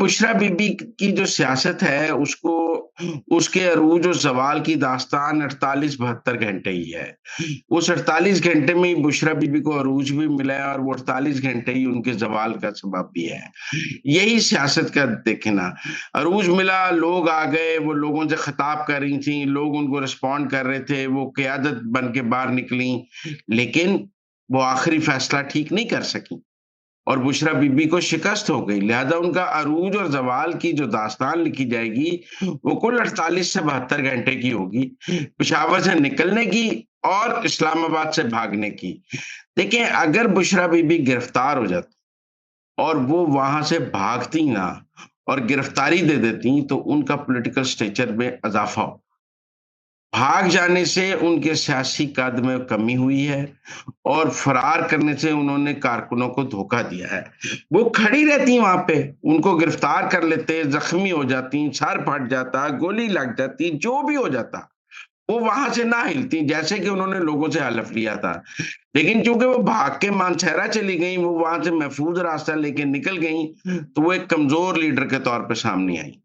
बुशरा बीबी की जो सियासत है उसको उसके अरूज और ज़वाल की दास्तान 48-72 घंटे ही है। उस 48 घंटे में ही बुशरा बीबी को अरूज भी मिला है और वो 48 घंटे ही उनके ज़वाल का सबब भी है। यही सियासत का देखें ना, अरूज मिला, लोग आ गए, वो लोगों से खिताब कर रही थीं, लोग उनको रिस्पॉन्ड कर रहे थे, वो क़यादत बन के बाहर निकलीं, लेकिन वो आखिरी फैसला ठीक नहीं कर सकीं। और बुशरा बीबी को शिकस्त हो गई। लिहाज़ा उनका अरूज और ज़वाल की जो दास्तान लिखी जाएगी, वो कुल 48 से 72 घंटे की होगी। पेशावर से निकलने की और इस्लामाबाद से भागने की। देखिए, अगर बुशरा बीबी गिरफ्तार हो जाती और वो वहाँ से भागती ना और गिरफ्तारी दे देती, तो उनका पॉलिटिकल स्टेचर में इज़ाफ़ा हो। भाग जाने से उनके सियासी कद में कमी हुई है और फरार करने से उन्होंने कारकुनों को धोखा दिया है। वो खड़ी रहती वहाँ पे, उनको गिरफ्तार कर लेते, ज़ख्मी हो जाती, सर फट जाता, गोली लग जाती, जो भी हो जाता। वो वहाँ से ना हिलती, जैसे कि उन्होंने लोगों से हलफ लिया था। लेकिन चूँकि वो भाग के मानसेरा चली गईं, वो वहाँ से महफूज़ रास्ता लेके निकल गईं, तो वो एक कमज़ोर लीडर के तौर पे सामने आईं।